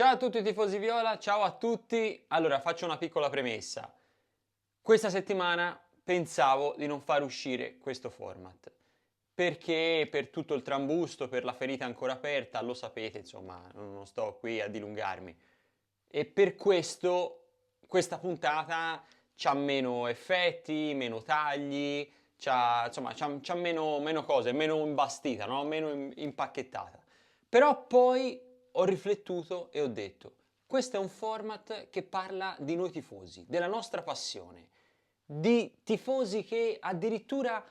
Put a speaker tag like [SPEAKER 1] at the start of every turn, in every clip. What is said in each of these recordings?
[SPEAKER 1] Ciao a tutti i tifosi Viola, ciao a tutti. Allora, faccio una piccola premessa. Questa settimana pensavo di non far uscire questo format, perché per tutto il trambusto, per la ferita ancora aperta, lo sapete, insomma, non sto qui a dilungarmi. E per questo questa puntata c'ha meno effetti, meno tagli, c'ha meno cose, meno imbastita, no? Meno impacchettata. Però poi ho riflettuto e ho detto, questo è un format che parla di noi tifosi, della nostra passione, di tifosi che addirittura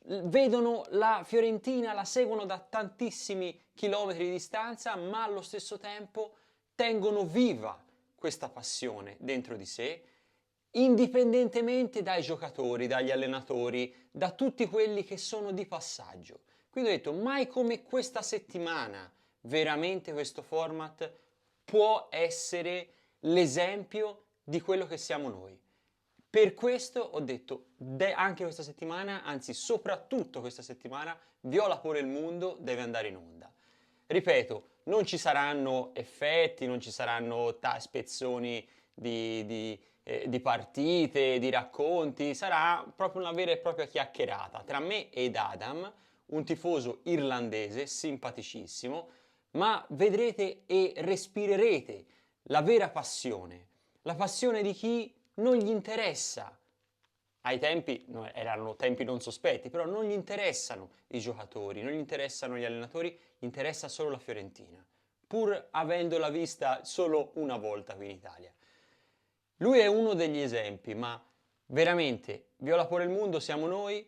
[SPEAKER 1] vedono la Fiorentina, la seguono da tantissimi chilometri di distanza, ma allo stesso tempo tengono viva questa passione dentro di sé, indipendentemente dai giocatori, dagli allenatori, da tutti quelli che sono di passaggio. Quindi ho detto, mai come questa settimana, veramente questo format può essere l'esempio di quello che siamo noi. Per questo ho detto, anche questa settimana, anzi soprattutto questa settimana, Viola pure il Mundo deve andare in onda. Ripeto, non ci saranno effetti, non ci saranno spezzoni di partite, di racconti, sarà proprio una vera e propria chiacchierata tra me ed Adam, un tifoso irlandese simpaticissimo, ma vedrete e respirerete la vera passione, la passione di chi non gli interessa. Ai tempi no, erano tempi non sospetti, però non gli interessano i giocatori, non gli interessano gli allenatori, gli interessa solo la Fiorentina, pur avendola vista solo una volta qui in Italia. Lui è uno degli esempi, ma veramente Viola por il Mundo siamo noi,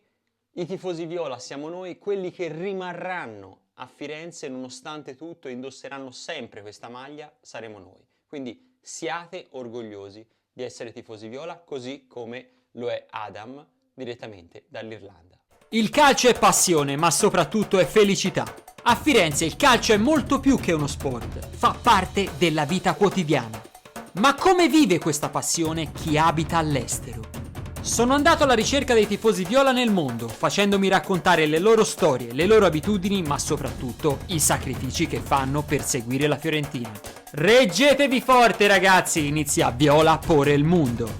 [SPEAKER 1] i tifosi Viola siamo noi, quelli che rimarranno a Firenze nonostante tutto e indosseranno sempre questa maglia, saremo noi. Quindi siate orgogliosi di essere tifosi Viola, così come lo è Adam direttamente dall'Irlanda.
[SPEAKER 2] Il calcio è passione, ma soprattutto è felicità. A Firenze il calcio è molto più che uno sport, fa parte della vita quotidiana. Ma come vive questa passione chi abita all'estero? Sono andato alla ricerca dei tifosi viola nel mondo, facendomi raccontare le loro storie, le loro abitudini, ma soprattutto i sacrifici che fanno per seguire la Fiorentina. Reggetevi forte ragazzi, inizia Viola por il Mundo.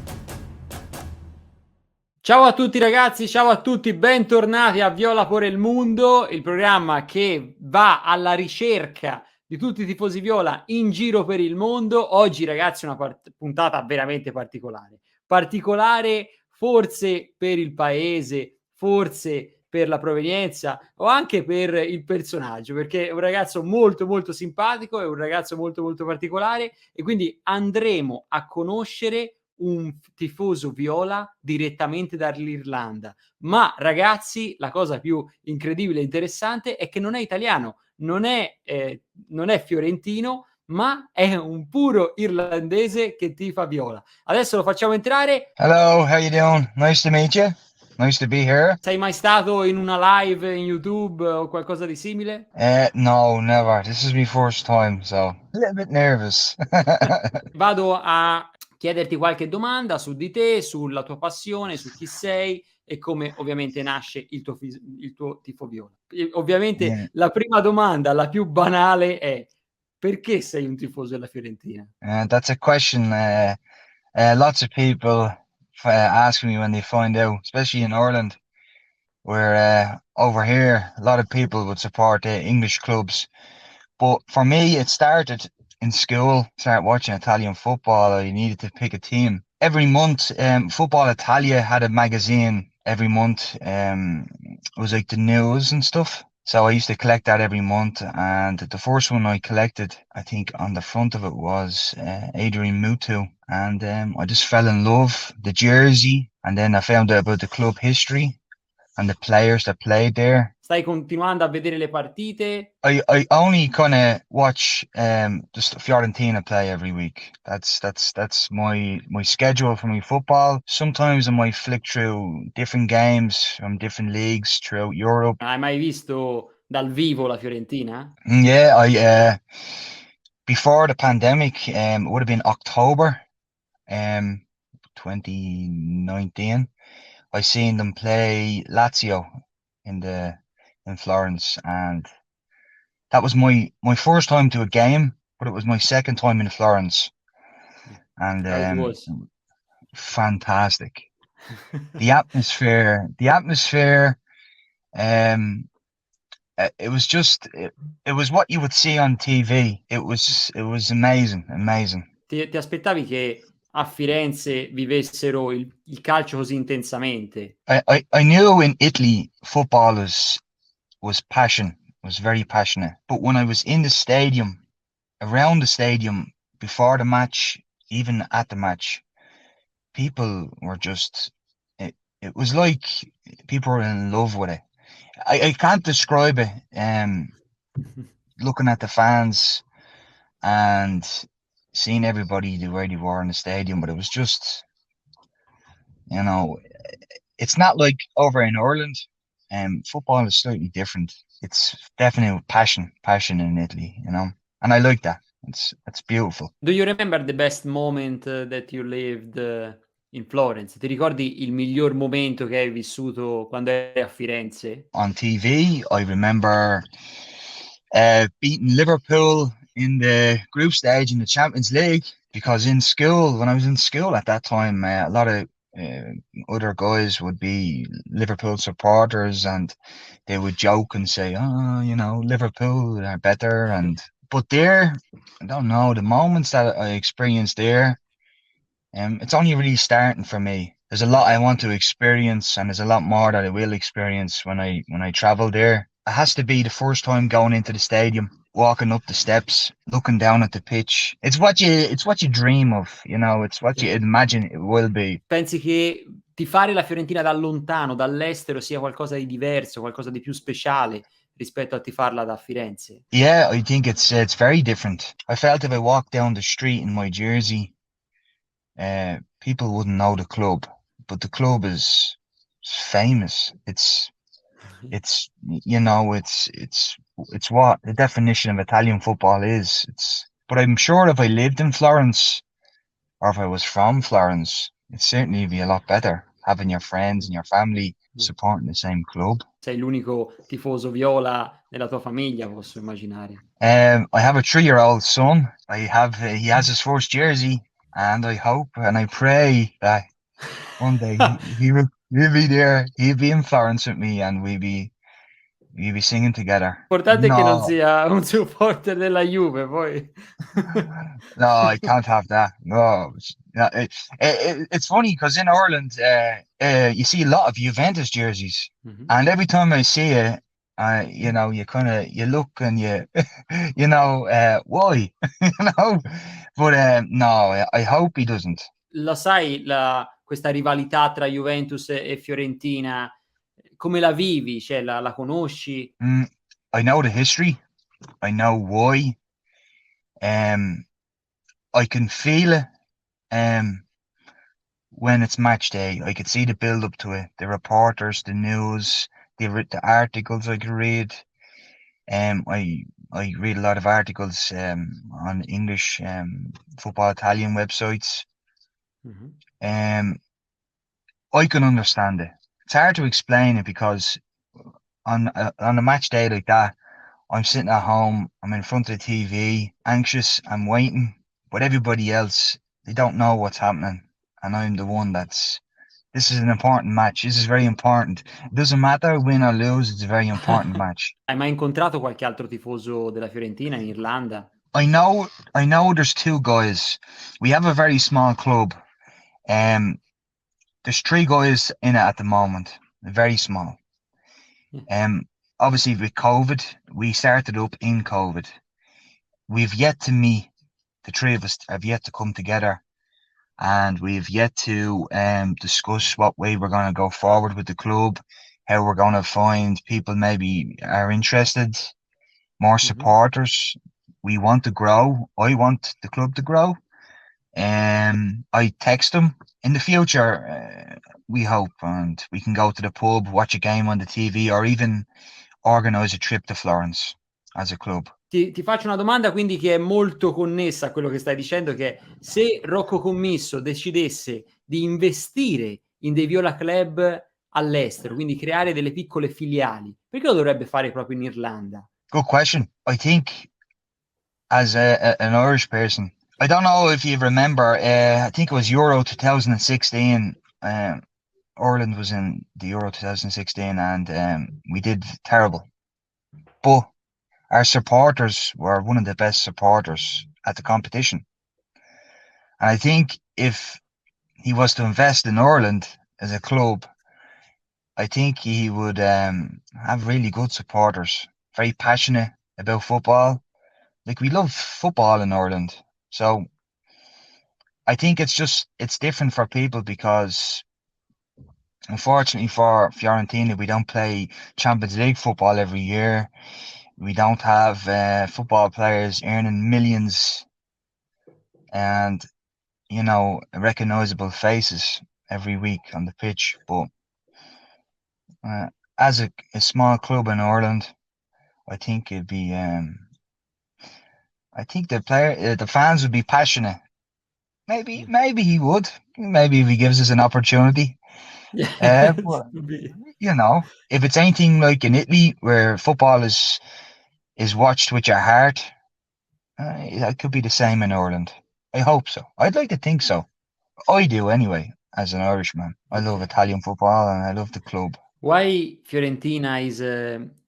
[SPEAKER 2] Ciao a tutti ragazzi, ciao a tutti, bentornati a Viola por il Mundo, il programma che va alla ricerca di tutti i tifosi viola in giro per il mondo. Oggi ragazzi una puntata veramente particolare, particolare forse per il paese, forse per la provenienza o anche per il personaggio, perché è un ragazzo molto molto simpatico, è un ragazzo molto molto particolare e quindi andremo a conoscere un tifoso viola direttamente dall'Irlanda. Ma ragazzi, la cosa più incredibile e interessante è che non è italiano, non è fiorentino, ma è un puro irlandese che tifa viola. Adesso lo facciamo entrare.
[SPEAKER 3] Hello, how you doing? Nice to meet you. Nice to be here.
[SPEAKER 2] Sei mai stato in una live in YouTube o qualcosa di simile?
[SPEAKER 3] No, never. This is my first time, so a little bit nervous.
[SPEAKER 2] Vado a chiederti qualche domanda su di te, sulla tua passione, su chi sei e come ovviamente nasce il tuo tifo viola. E
[SPEAKER 3] Yeah,
[SPEAKER 2] ovviamente la prima domanda, la più banale è: perché sei un tifoso della Fiorentina?
[SPEAKER 3] that's a question lots of people ask me when they find out, especially in Ireland, where over here a lot of people would support English clubs. But for me, it started in school. Started watching Italian football. I needed to pick a team. Every month, Football Italia had a magazine every month. It was like the news and stuff. So I used to collect that every month. And the first one I collected, I think on the front of it was Adrian Mutu. And I just fell in love, the jersey. And then I found out about the club history and the players that played there.
[SPEAKER 2] Stai continuando a vedere le partite?
[SPEAKER 3] I only kind of watch just Fiorentina play every week. That's my schedule for my football. Sometimes I might flick through different games from different leagues throughout Europe.
[SPEAKER 2] Hai mai visto dal vivo la Fiorentina?
[SPEAKER 3] Yeah, I before the pandemic, it would have been October, 2019. I seen them play Lazio in the in Florence, and that was my first time to a game, but it was my second time in Florence, and
[SPEAKER 2] How it was?
[SPEAKER 3] fantastic. The atmosphere, it was just, it was what you would see on TV. It was amazing, amazing.
[SPEAKER 2] Ti aspettavi che a Firenze vivessero il calcio così intensamente?
[SPEAKER 3] I knew in Italy football was passion, was very passionate. But when I was in the stadium, around the stadium, before the match, even at the match, people were just, it was like people were in love with it. I can't describe it. Looking at the fans and seeing everybody the way they were in the stadium, but it was just, you know, it's not like over in Ireland. Football is slightly different. It's definitely passion in Italy, you know, and I like that. It's beautiful.
[SPEAKER 2] Do you remember the best moment that you lived in Florence? Ti ricordi il miglior momento che hai vissuto quando eri a Firenze?
[SPEAKER 3] On TV, I remember beating Liverpool in the group stage in the Champions League, because in school, when I was in school at that time, a lot of other guys would be Liverpool supporters, and they would joke and say, "Oh, you know, Liverpool are better." But there, I don't know, the moments that I experienced there, it's only really starting for me. There's a lot I want to experience, and there's a lot more that I will experience when I travel there. It has to be the first time going into the stadium, walking up the steps, looking down at the pitch. It's what you dream of, you know, it's what you imagine it will be.
[SPEAKER 2] Pensi che tifare la Fiorentina da lontano, dall'estero, sia qualcosa di diverso, qualcosa di più speciale rispetto a tifarla da Firenze?
[SPEAKER 3] Yeah, I think it's very different. I felt if I walked down the street in my jersey, people wouldn't know the club, but the club is famous. It's you know, it's what the definition of Italian football is. But I'm sure if I lived in Florence, or if I was from Florence, it'd certainly be a lot better having your friends and your family supporting the same club.
[SPEAKER 2] Sei l'unico tifoso viola nella tua famiglia, posso immaginare.
[SPEAKER 3] I have a 3-year-old son. He has his first jersey, and I hope and I pray that one day he'll be there. He'll be in Florence with me, and we'll be singing together.
[SPEAKER 2] L'importante è che non
[SPEAKER 3] No,
[SPEAKER 2] sia un supporter della Juve, poi.
[SPEAKER 3] no, I can't have that. No, it's funny because in Ireland, you see a lot of Juventus jerseys, and every time I see it, you know, you look and you, you know, why, you know, but no, I hope he doesn't.
[SPEAKER 2] La sai questa rivalità tra Juventus e Fiorentina, come la vivi? Cioè, la conosci?
[SPEAKER 3] I know the history. I know why. I can feel it. When it's match day, I could see the build up to it. The reporters, the news, the articles I could read. I read a lot of articles on English football Italian websites. I can understand it. It's hard to explain it because on a match day like that, I'm sitting at home, I'm in front of the TV, anxious, I'm waiting, but everybody else, they don't know what's happening, and I'm the one this is an important match, this is very important. It doesn't matter win or lose, it's a very important match.
[SPEAKER 2] Hai mai incontrato qualche altro tifoso della Fiorentina in Irlanda?
[SPEAKER 3] I know there's 2 guys. We have a very small club. There's 3 guys in it at the moment, very small. Obviously with COVID, we started up in COVID. We've yet to meet. The 3 of us have yet to come together, and we've yet to discuss what way we're going to go forward with the club, how we're going to find people maybe are interested, more supporters. We want to grow. I want the club to grow. I text them. In the future, we hope, and we can go to the pub, watch a game on the TV, or even organize a trip to Florence as a club.
[SPEAKER 2] Ti faccio una domanda quindi che è molto connessa a quello che stai dicendo, che è: se Rocco Commisso decidesse di investire in dei Viola Club all'estero, quindi creare delle piccole filiali, perché lo dovrebbe fare proprio in Irlanda?
[SPEAKER 3] Good question. I think as an Irish person. I don't know if you remember. I think it was Euro 2016. Ireland was in the Euro 2016, and we did terrible. But our supporters were one of the best supporters at the competition. And I think if he was to invest in Ireland as a club, I think he would have really good supporters, very passionate about football. Like, we love football in Ireland. So I think it's different for people because unfortunately for Fiorentina, we don't play Champions League football every year. We don't have football players earning millions and, recognizable faces every week on the pitch. But as a small club in Ireland, I think it'd be. I think the fans would be passionate. Maybe he would. Maybe if he gives us an opportunity.
[SPEAKER 2] Yeah.
[SPEAKER 3] But, if it's anything like in Italy where football is watched with your heart, it could be the same in Ireland. I hope so. I'd like to think so. I do anyway, as an Irishman. I love
[SPEAKER 2] Okay.
[SPEAKER 3] Italian football and I love the club.
[SPEAKER 2] Why Fiorentina is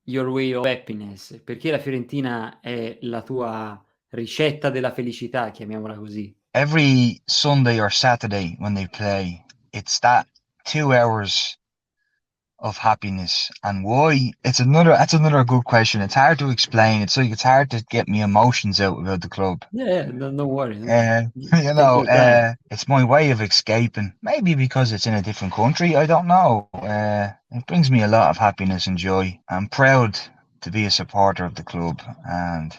[SPEAKER 2] your way of happiness? Perché la Fiorentina è la tua ricetta della felicità, chiamiamola così.
[SPEAKER 3] Every Sunday or Saturday when they play, it's that 2 hours of happiness. And why? That's another good question. It's hard to explain. It's hard to get me emotions out about the club.
[SPEAKER 2] Yeah, don't worry. Take your time.
[SPEAKER 3] It's my way of escaping. Maybe because it's in a different country. I don't know. It brings me a lot of happiness and joy. I'm proud to be a supporter of the club, and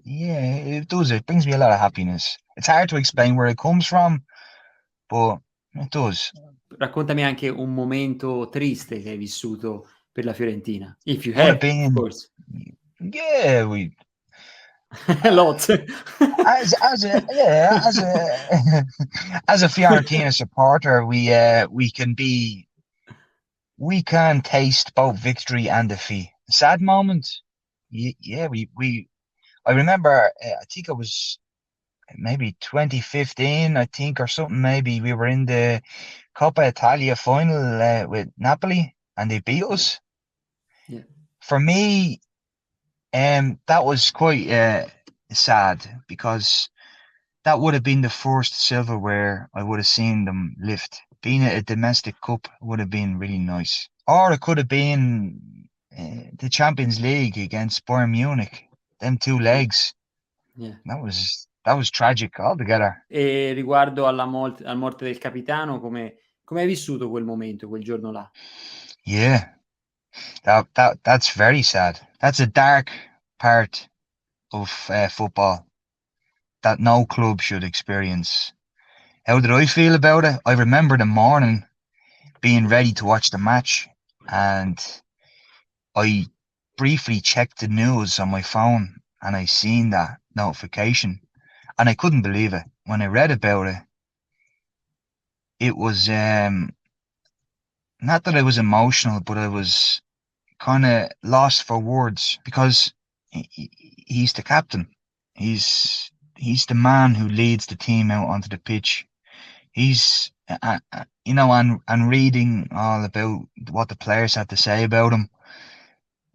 [SPEAKER 3] yeah, it does. It brings me a lot of happiness. It's hard to explain where it comes from, but it does.
[SPEAKER 2] Raccontami anche un momento triste che hai vissuto per la Fiorentina. If you
[SPEAKER 3] Would have
[SPEAKER 2] have, of
[SPEAKER 3] been,
[SPEAKER 2] course.
[SPEAKER 3] yeah, we
[SPEAKER 2] Lots.
[SPEAKER 3] as a yeah as a as a Fiorentina supporter, we can taste both victory and defeat. Sad moment, yeah. I remember. I think it was maybe 2015. I think, or something. Maybe we were in the Coppa Italia final with Napoli, and they beat us.
[SPEAKER 2] Yeah.
[SPEAKER 3] For me, that was quite sad because that would have been the first silverware I would have seen them lift. Being a domestic cup would have been really nice. Or it could have been the Champions League against Bayern Munich. Them two legs.
[SPEAKER 2] Yeah.
[SPEAKER 3] That was tragic altogether.
[SPEAKER 2] E riguardo alla morte del capitano, come hai vissuto quel momento, quel giorno là?
[SPEAKER 3] Yeah, that's very sad. That's a dark part of football that no club should experience. How did I feel about it? I remember the morning being ready to watch the match, and I briefly checked the news on my phone, and I seen that notification, and I couldn't believe it. When I read about it, it was not that I was emotional, but I was kind of lost for words because he's the captain. He's the man who leads the team out onto the pitch. He's and reading all about what the players had to say about him,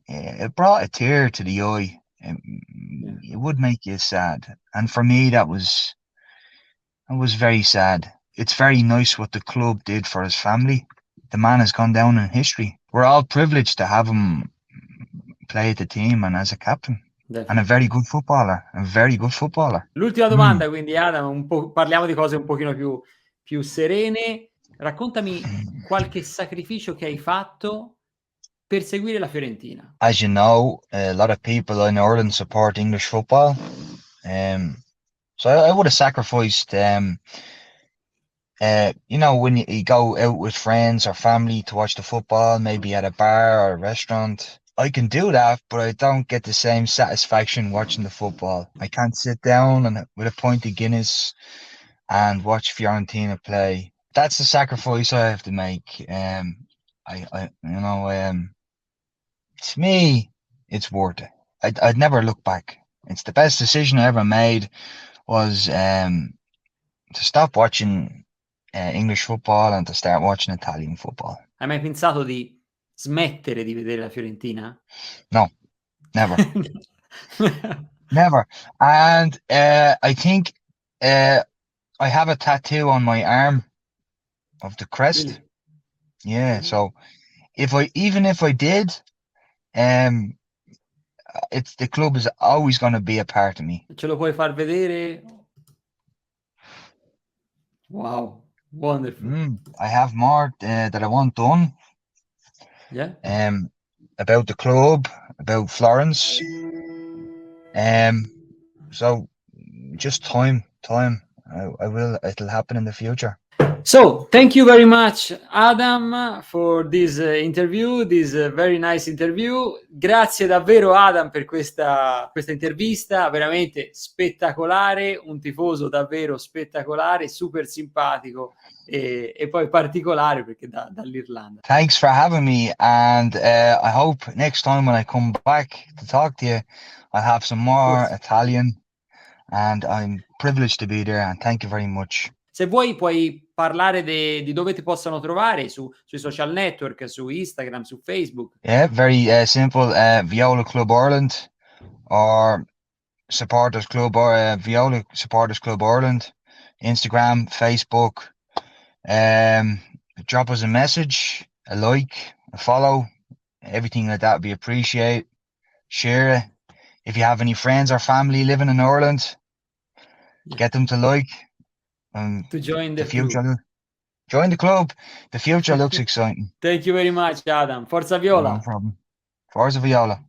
[SPEAKER 3] it brought a tear to the eye. It would make you sad, and for me that was very sad. It's very nice what the club did for his family. The man has gone down in history. We're all privileged to have him play at the team and as a captain. And a very good footballer. A very good footballer.
[SPEAKER 2] L'ultima domanda, quindi, Adam, parliamo di cose un pochino più serene. Raccontami qualche sacrificio che hai fatto per seguire la Fiorentina.
[SPEAKER 3] As you know, a lot of people in Ireland support English football. So I would have sacrificed, when you go out with friends or family to watch the football, maybe at a bar or a restaurant. I can do that, but I don't get the same satisfaction watching the football. I can't sit down and with a pint of Guinness and watch Fiorentina play. That's the sacrifice I have to make. To me, it's worth it. I'd never look back. It's the best decision I ever made was to stop watching English football and to start watching Italian football.
[SPEAKER 2] Hai mai pensato di smettere di vedere la Fiorentina?
[SPEAKER 3] No, never. Never. And I think I have a tattoo on my arm of the crest.
[SPEAKER 2] Really?
[SPEAKER 3] Yeah, so even if I did, it's the club is always going to be a part of me.
[SPEAKER 2] Ce lo puoi far vedere? Wow, wonderful.
[SPEAKER 3] I have more that I want done.
[SPEAKER 2] Yeah.
[SPEAKER 3] About the club, about Florence. So just time. It'll happen in the future.
[SPEAKER 2] So, thank you very much, Adam, for this interview, this very nice interview. Grazie davvero, Adam, per questa intervista, veramente spettacolare, un tifoso davvero spettacolare, super simpatico e poi particolare perché dall'Irlanda.
[SPEAKER 3] Thanks for having me, and I hope next time when I come back to talk to you, I'll have some more Italian, and I'm privileged to be there, and thank you very much.
[SPEAKER 2] Se vuoi puoi parlare di dove ti possano trovare sui social network, su Instagram, su Facebook.
[SPEAKER 3] Yeah, very simple. Viola Club Ireland or Supporters Club or Viola Supporters Club Ireland, Instagram, Facebook. Drop us a message, a like, a follow, everything like that would be appreciated. Share it. If you have any friends or family living in Ireland, get them to like.
[SPEAKER 2] To join the
[SPEAKER 3] future.
[SPEAKER 2] club.
[SPEAKER 3] Join the club. The future looks exciting.
[SPEAKER 2] Thank you very much, Adam. Forza Viola.
[SPEAKER 3] No problem. Forza Viola.